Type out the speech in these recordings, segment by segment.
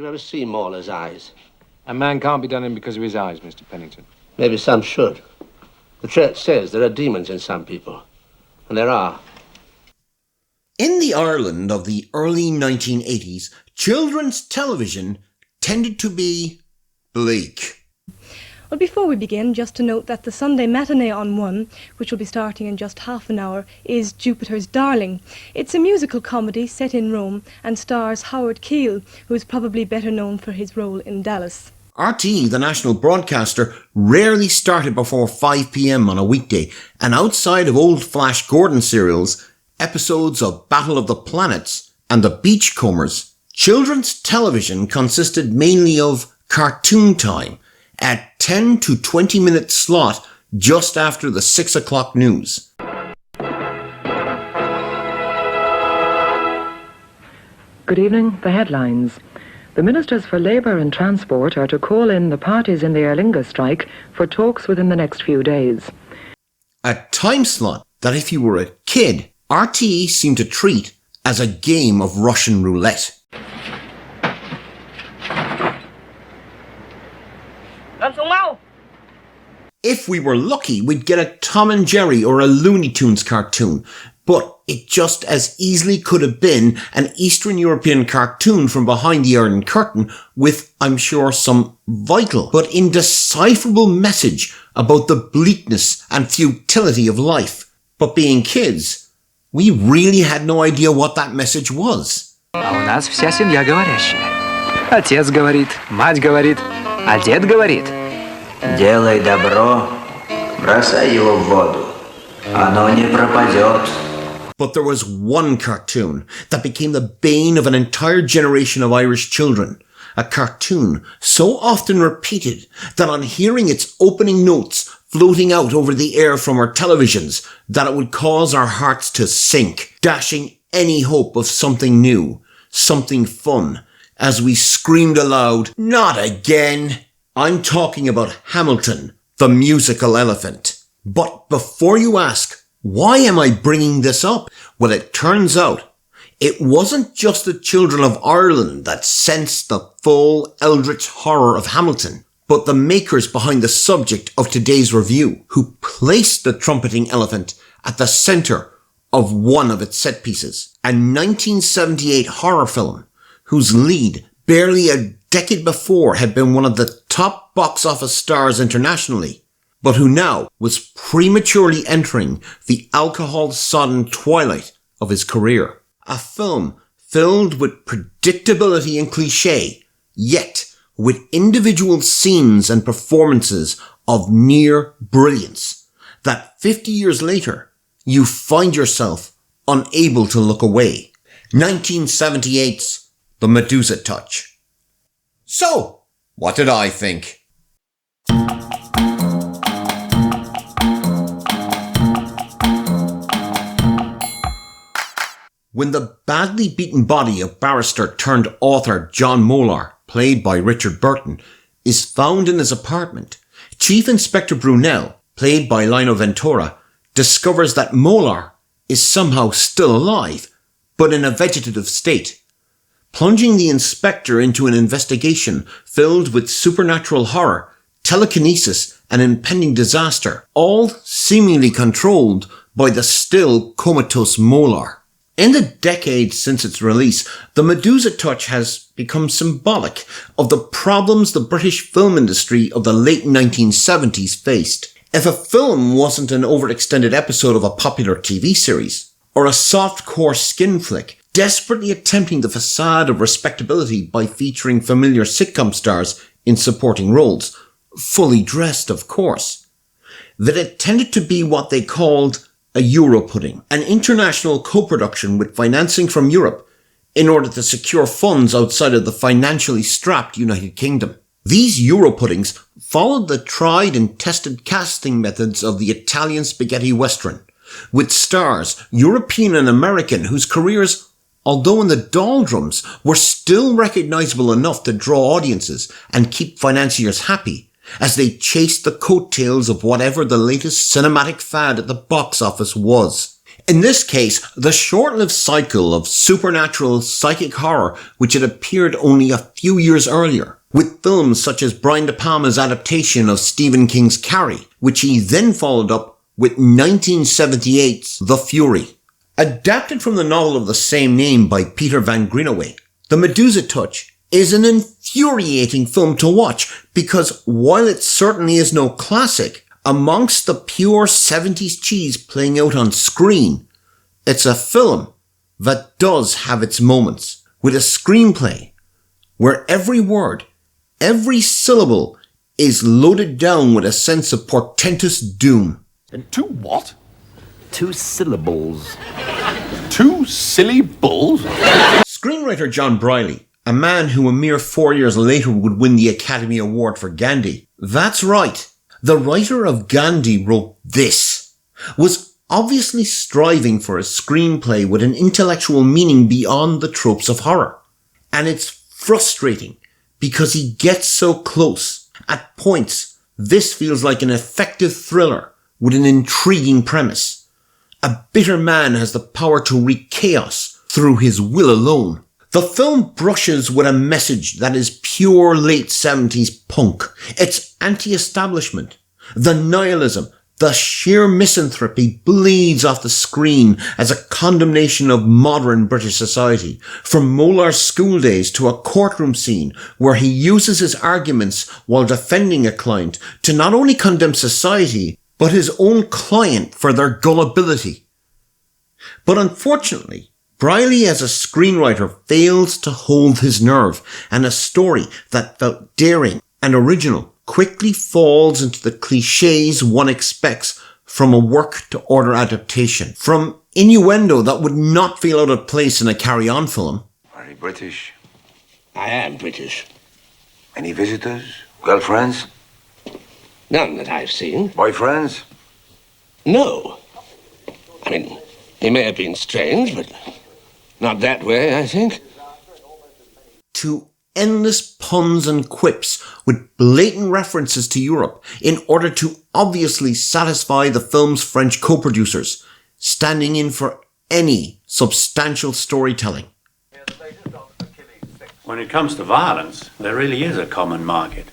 you ever see Mauler's eyes? A man can't be done in because of his eyes, Mr. Pennington. Maybe some should. The church says there are demons in some people. And there are. In the Ireland of the early 1980s, children's television tended to be bleak. Well, before we begin, just to note that the Sunday matinee on 1, which will be starting in just half an hour, is Jupiter's Darling. It's a musical comedy set in Rome and stars Howard Keel, who is probably better known for his role in Dallas. RTE, the national broadcaster, rarely started before 5 p.m. on a weekday, and outside of old Flash Gordon serials, episodes of Battle of the Planets and The Beachcombers, children's television consisted mainly of cartoon time, at 10 to 20 minute slot just after the 6 o'clock news. Good evening. The headlines. The Ministers for Labour and Transport are to call in the parties in the Aer Lingus strike for talks within the next few days. A time slot that if you were a kid, RTE seemed to treat as a game of Russian roulette. If we were lucky, we'd get a Tom and Jerry or a Looney Tunes cartoon, but it just as easily could have been an Eastern European cartoon from behind the Iron Curtain with, I'm sure, some vital but indecipherable message about the bleakness and futility of life. But being kids, we really had no idea what that message was. А у нас вся семья говорящая. Отец говорит, мать говорит, а дед говорит. Делай добро, бросай его в воду, оно не пропадет. But there was one cartoon that became the bane of an entire generation of Irish children. A cartoon so often repeated that on hearing its opening notes floating out over the air from our televisions, that it would cause our hearts to sink, dashing any hope of something new, something fun, as we screamed aloud, "Not again!" I'm talking about Hamilton, the musical elephant. But before you ask, why am I bringing this up? Well, it turns out it wasn't just the children of Ireland that sensed the full eldritch horror of Hamilton, but the makers behind the subject of today's review, who placed the trumpeting elephant at the centre of one of its set pieces, a 1978 horror film whose lead barely a decade before had been one of the top box office stars internationally, but who now was prematurely entering the alcohol-sodden twilight of his career. A film filled with predictability and cliché, yet with individual scenes and performances of near brilliance, that 50 years later, you find yourself unable to look away. 1978's The Medusa Touch. So, what did I think? When the badly beaten body of barrister turned author John Molar, played by Richard Burton, is found in his apartment, Chief Inspector Brunel, played by Lino Ventura, discovers that Molar is somehow still alive, but in a vegetative state, plunging the inspector into an investigation filled with supernatural horror, telekinesis, and impending disaster, all seemingly controlled by the still comatose Molar. In the decades since its release, The Medusa Touch has become symbolic of the problems the British film industry of the late 1970s faced. If a film wasn't an overextended episode of a popular TV series, or a soft-core skin flick, desperately attempting the facade of respectability by featuring familiar sitcom stars in supporting roles, fully dressed of course, that it tended to be what they called a Euro pudding, an international co-production with financing from Europe in order to secure funds outside of the financially strapped United Kingdom. These Euro puddings followed the tried and tested casting methods of the Italian spaghetti western, with stars, European and American, whose careers, although in the doldrums, were still recognizable enough to draw audiences and keep financiers happy as they chased the coattails of whatever the latest cinematic fad at the box office was. In this case, the short-lived cycle of supernatural psychic horror which had appeared only a few years earlier, with films such as Brian De Palma's adaptation of Stephen King's Carrie, which he then followed up with 1978's The Fury. Adapted from the novel of the same name by Peter Van Greenaway, The Medusa Touch is an infuriating film to watch because while it certainly is no classic, amongst the pure 70s cheese playing out on screen, it's a film that does have its moments, with a screenplay where every word, every syllable is loaded down with a sense of portentous doom. And two what? 2 syllables. 2 silly bulls? Screenwriter John Briley, a man who a mere 4 years later would win the Academy Award for Gandhi. That's right. The writer of Gandhi wrote this, was obviously striving for a screenplay with an intellectual meaning beyond the tropes of horror. And it's frustrating because he gets so close. At points, this feels like an effective thriller with an intriguing premise. A bitter man has the power to wreak chaos through his will alone. The film brushes with a message that is pure late 70s punk. It's anti-establishment. The nihilism, the sheer misanthropy bleeds off the screen as a condemnation of modern British society. From Molar's school days to a courtroom scene where he uses his arguments while defending a client to not only condemn society, but his own client for their gullibility. But unfortunately, Briley as a screenwriter fails to hold his nerve, and a story that felt daring and original quickly falls into the cliches one expects from a work-to-order adaptation. From innuendo that would not feel out of place in a Carry-On film. Are you British? I am British. Any visitors? Girlfriends? None that I've seen. Boyfriends? No. I mean, he may have been strange, but not that way, I think. To endless puns and quips with blatant references to Europe in order to obviously satisfy the film's French co-producers, standing in for any substantial storytelling. When it comes to violence, there really is a common market.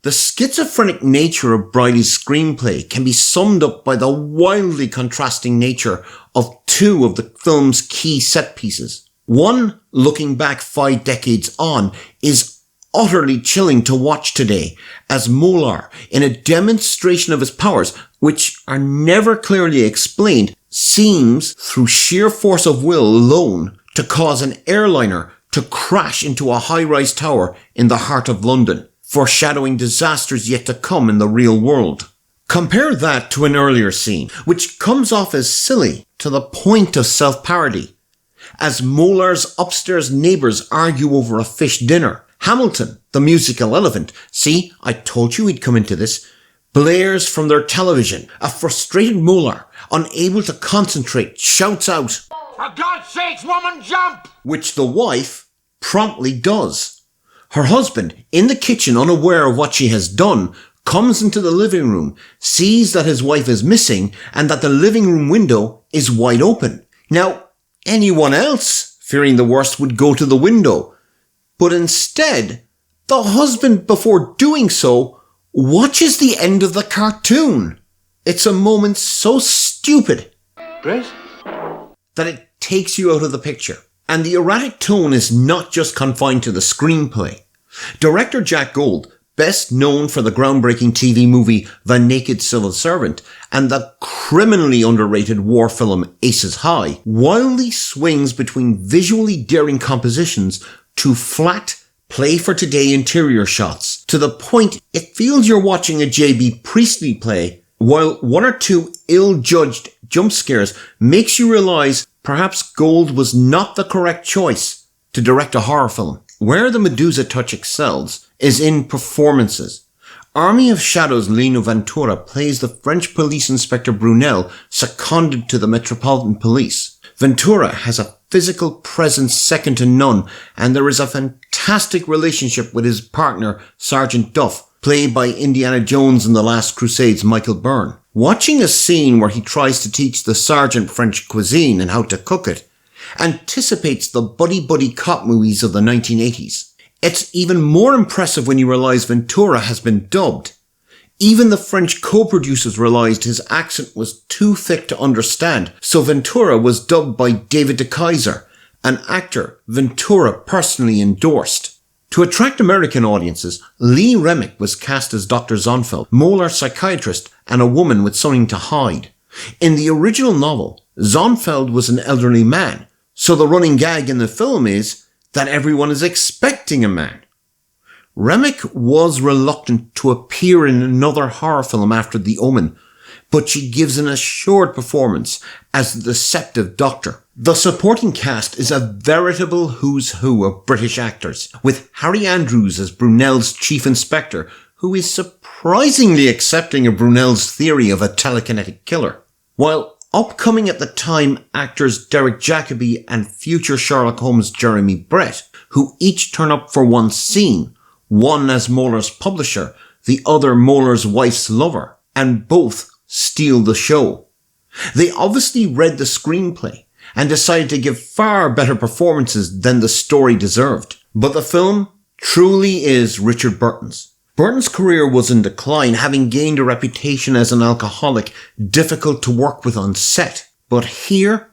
The schizophrenic nature of Briley's screenplay can be summed up by the wildly contrasting nature of two of the film's key set pieces. One, looking back 5 decades on, is utterly chilling to watch today, as Molar, in a demonstration of his powers, which are never clearly explained, seems, through sheer force of will alone, to cause an airliner to crash into a high-rise tower in the heart of London, foreshadowing disasters yet to come in the real world. Compare that to an earlier scene, which comes off as silly to the point of self-parody. As Molar's upstairs neighbours argue over a fish dinner, Hamilton, the musical elephant, see, I told you he'd come into this, blares from their television. A frustrated Molar, unable to concentrate, shouts out, "For God's sakes, woman, jump!" which the wife promptly does. Her husband, in the kitchen unaware of what she has done, comes into the living room, sees that his wife is missing and that the living room window is wide open. Now, anyone else, fearing the worst, would go to the window. But instead, the husband, before doing so, watches the end of the cartoon. It's a moment so stupid, Grace? that it takes you out of the picture. And the erratic tone is not just confined to the screenplay. Director Jack Gold, best known for the groundbreaking TV movie The Naked Civil Servant and the criminally underrated war film Aces High, wildly swings between visually daring compositions to flat, play-for-today interior shots, to the point it feels you're watching a J.B. Priestley play, while one or two ill-judged jump scares makes you realise perhaps Gold was not the correct choice to direct a horror film. Where the Medusa Touch excels is in performances. Army of Shadows' Lino Ventura plays the French police inspector Brunel seconded to the Metropolitan Police. Ventura has a physical presence second to none, and there is a fantastic relationship with his partner, Sergeant Duff, played by Indiana Jones in The Last Crusade's Michael Byrne. Watching a scene where he tries to teach the sergeant French cuisine and how to cook it anticipates the buddy-buddy cop movies of the 1980s. It's even more impressive when you realise Ventura has been dubbed. Even the French co-producers realised his accent was too thick to understand, so Ventura was dubbed by David de Keyser, an actor Ventura personally endorsed. To attract American audiences, Lee Remick was cast as Dr. Zonfeld, molar psychiatrist and a woman with something to hide. In the original novel, Zonfeld was an elderly man, so the running gag in the film is that everyone is expecting a man. Remick was reluctant to appear in another horror film after The Omen, but she gives an assured performance as the deceptive doctor. The supporting cast is a veritable who's who of British actors, with Harry Andrews as Brunel's chief inspector, who is surprisingly accepting of Brunel's theory of a telekinetic killer. While upcoming at the time actors Derek Jacobi and future Sherlock Holmes Jeremy Brett, who each turn up for one scene, one as Molar's publisher, the other Molar's wife's lover, and both steal the show. They obviously read the screenplay and decided to give far better performances than the story deserved. But the film truly is Richard Burton's. Burton's career was in decline, having gained a reputation as an alcoholic difficult to work with on set. But here,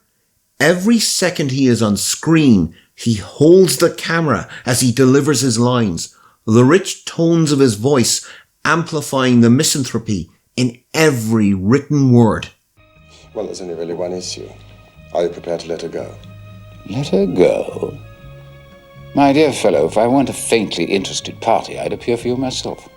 every second he is on screen, he holds the camera as he delivers his lines, the rich tones of his voice amplifying the misanthropy in every written word. Well, there's only really one issue. Are you prepared to let her go? Let her go? My dear fellow, if I weren't a faintly interested party, I'd appear for you myself.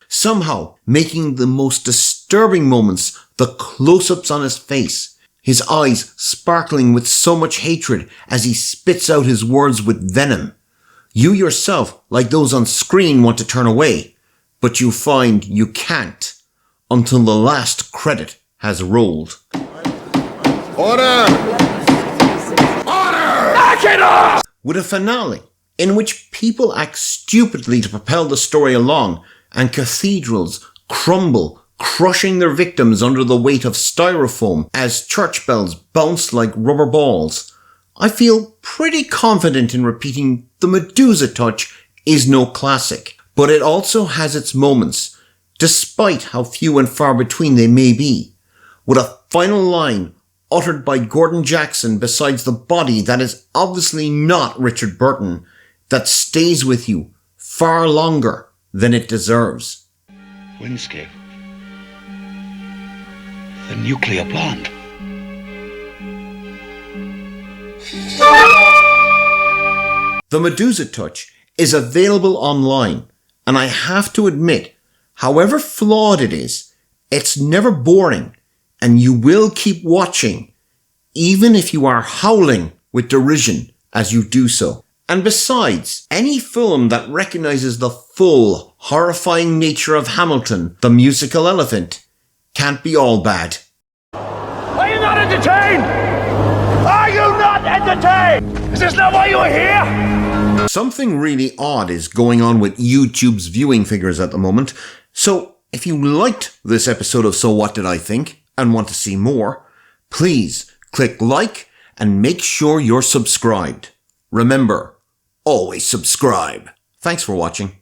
Somehow, making the most disturbing moments the close-ups on his face, his eyes sparkling with so much hatred as he spits out his words with venom. You yourself, like those on screen, want to turn away, but you find you can't until the last credit has rolled. Order! Order! Knock it off! With a finale in which people act stupidly to propel the story along and cathedrals crumble, crushing their victims under the weight of styrofoam as church bells bounce like rubber balls, I feel pretty confident in repeating the Medusa Touch is no classic, but it also has its moments, despite how few and far between they may be, with a final line uttered by Gordon Jackson besides the body that is obviously not Richard Burton, that stays with you far longer than it deserves. Windscape. The nuclear plant. The Medusa Touch is available online, and I have to admit, however flawed it is, it's never boring, and you will keep watching, even if you are howling with derision as you do so. And besides, any film that recognises the full, horrifying nature of Hamilton, the musical elephant, can't be all bad. Are you not entertained? Are you not entertained? Is this not why you are here? Something really odd is going on with YouTube's viewing figures at the moment, so if you liked this episode of So What Did I Think and want to see more, please click like and make sure you're subscribed. Remember, always subscribe. Thanks for watching.